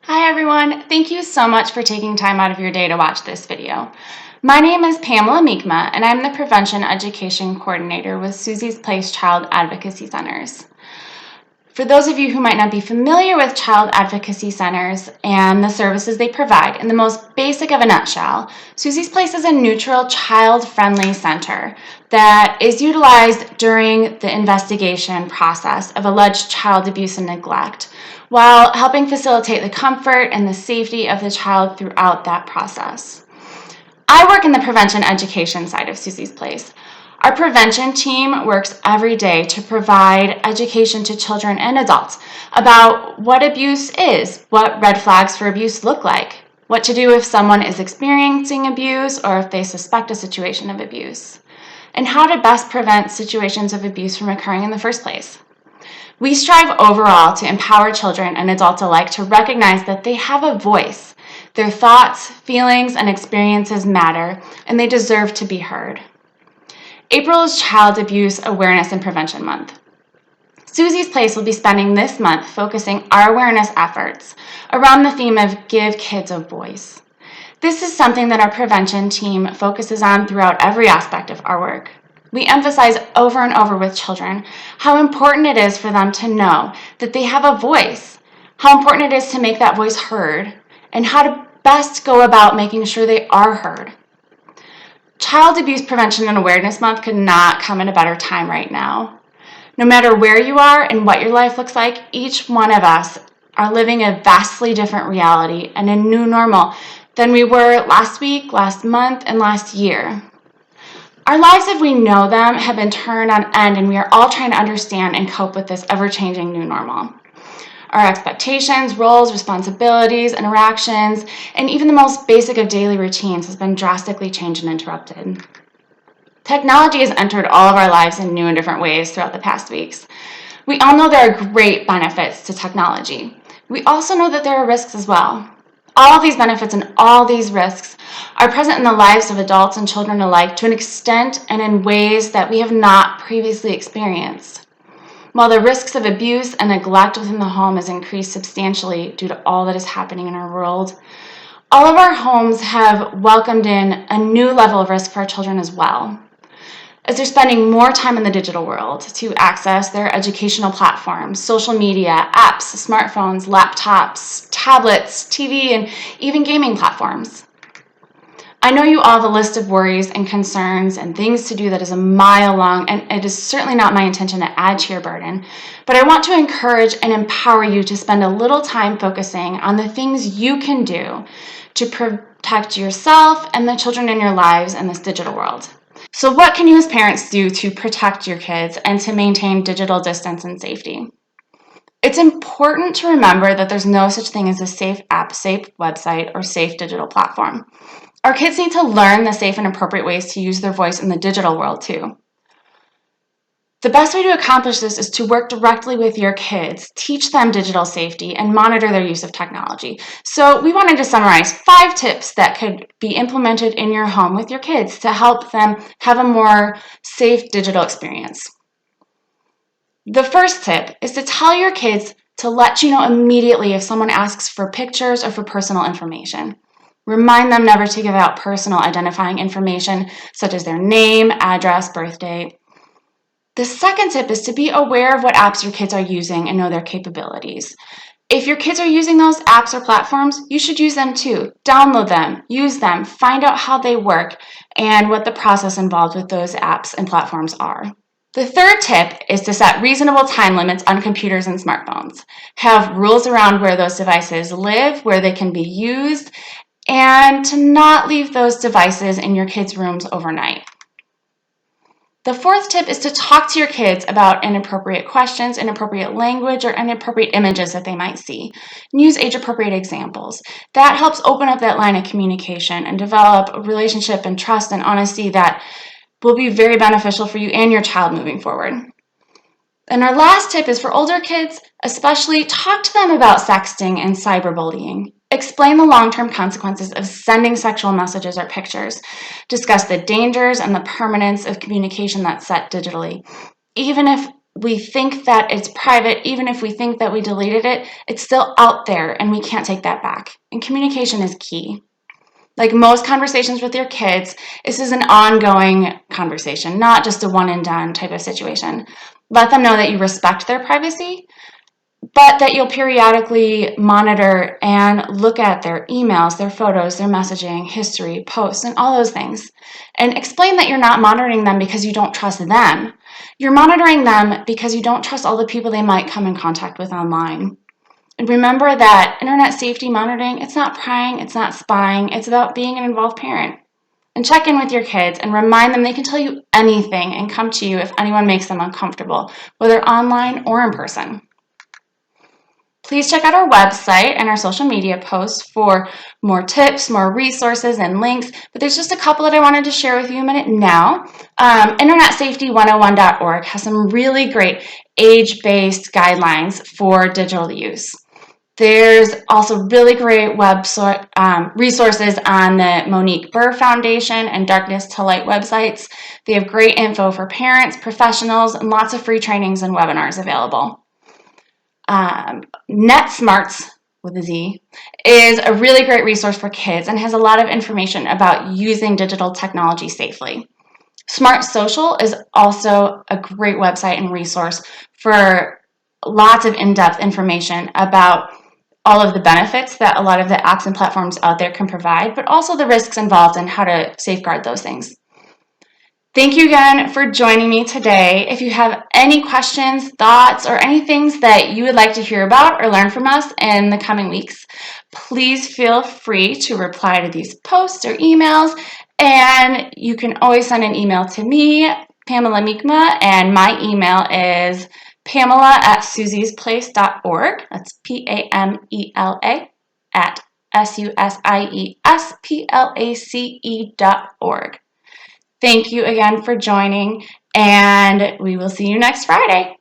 Hi everyone, thank you so much for taking time out of your day to watch this video. My name is Pamela Meekma and I'm the Prevention Education Coordinator with Susie's Place Child Advocacy Centers. For those of you who might not be familiar with Child Advocacy Centers and the services they provide, in the most basic of a nutshell, Susie's Place is a neutral, child-friendly center that is utilized during the investigation process of alleged child abuse and neglect, while helping facilitate the comfort and the safety of the child throughout that process. I work in the prevention education side of Susie's Place. Our prevention team works every day to provide education to children and adults about what abuse is, what red flags for abuse look like, what to do if someone is experiencing abuse or if they suspect a situation of abuse, and how to best prevent situations of abuse from occurring in the first place. We strive overall to empower children and adults alike to recognize that they have a voice. Their thoughts, feelings, and experiences matter, and they deserve to be heard. April is Child Abuse Awareness and Prevention Month. Susie's Place will be spending this month focusing our awareness efforts around the theme of Give Kids a Voice. This is something that our prevention team focuses on throughout every aspect of our work. We emphasize over and over with children how important it is for them to know that they have a voice, how important it is to make that voice heard, and how to best go about making sure they are heard. Child Abuse Prevention and Awareness Month could not come at a better time right now. No matter where you are and what your life looks like, each one of us are living a vastly different reality and a new normal than we were last week, last month, and last year. Our lives, as we know them, have been turned on end, and we are all trying to understand and cope with this ever-changing new normal. Our expectations, roles, responsibilities, interactions, and even the most basic of daily routines has been drastically changed and interrupted. Technology has entered all of our lives in new and different ways throughout the past weeks. We all know there are great benefits to technology. We also know that there are risks as well. All of these benefits and all these risks are present in the lives of adults and children alike to an extent and in ways that we have not previously experienced. While the risks of abuse and neglect within the home has increased substantially due to all that is happening in our world, all of our homes have welcomed in a new level of risk for our children as well, as they're spending more time in the digital world to access their educational platforms, social media, apps, smartphones, laptops, tablets, TV, and even gaming platforms. I know you all have a list of worries and concerns and things to do that is a mile long, and it is certainly not my intention to add to your burden, but I want to encourage and empower you to spend a little time focusing on the things you can do to protect yourself and the children in your lives in this digital world. So what can you as parents do to protect your kids and to maintain digital distance and safety? It's important to remember that there's no such thing as a safe app, safe website, or safe digital platform. Our kids need to learn the safe and appropriate ways to use their voice in the digital world too. The best way to accomplish this is to work directly with your kids, teach them digital safety, and monitor their use of technology. So we wanted to summarize 5 tips that could be implemented in your home with your kids to help them have a more safe digital experience. The first tip is to tell your kids to let you know immediately if someone asks for pictures or for personal information. Remind them never to give out personal identifying information such as their name, address, birth date. The second tip is to be aware of what apps your kids are using and know their capabilities. If your kids are using those apps or platforms, you should use them too. Download them, use them, find out how they work and what the process involved with those apps and platforms are. The third tip is to set reasonable time limits on computers and smartphones. Have rules around where those devices live, where they can be used, and to not leave those devices in your kids' rooms overnight. The fourth tip is to talk to your kids about inappropriate questions, inappropriate language, or inappropriate images that they might see. And use age-appropriate examples. That helps open up that line of communication and develop a relationship and trust and honesty that will be very beneficial for you and your child moving forward. And our last tip is for older kids, especially talk to them about sexting and cyberbullying. Explain the long-term consequences of sending sexual messages or pictures. Discuss the dangers and the permanence of communication that's set digitally. Even if we think that it's private, even if we think that we deleted it, it's still out there and we can't take that back. And communication is key. Like most conversations with your kids, this is an ongoing conversation, not just a one and done type of situation. Let them know that you respect their privacy, but that you'll periodically monitor and look at their emails, their photos, their messaging, history, posts, and all those things. And explain that you're not monitoring them because you don't trust them. You're monitoring them because you don't trust all the people they might come in contact with online. And remember that internet safety monitoring, it's not prying, it's not spying, it's about being an involved parent. And check in with your kids and remind them they can tell you anything and come to you if anyone makes them uncomfortable, whether online or in person. Please check out our website and our social media posts for more tips, more resources, and links. But there's just a couple that I wanted to share with you a minute now. InternetSafety101.org has some really great age-based guidelines for digital use. There's also really great resources on the Monique Burr Foundation and Darkness to Light websites. They have great info for parents, professionals, and lots of free trainings and webinars available. NetSmarts, with a Z, is a really great resource for kids and has a lot of information about using digital technology safely. Smart Social is also a great website and resource for lots of in-depth information about all of the benefits that a lot of the apps and platforms out there can provide, but also the risks involved and how to safeguard those things. Thank you again for joining me today. If you have any questions, thoughts, or any things that you would like to hear about or learn from us in the coming weeks, please feel free to reply to these posts or emails. And you can always send an email to me, Pamela Meekma, and my email is pamela@susiesplace.org. That's PAMELA at SUSIESPLACE.org. Thank you again for joining, and we will see you next Friday.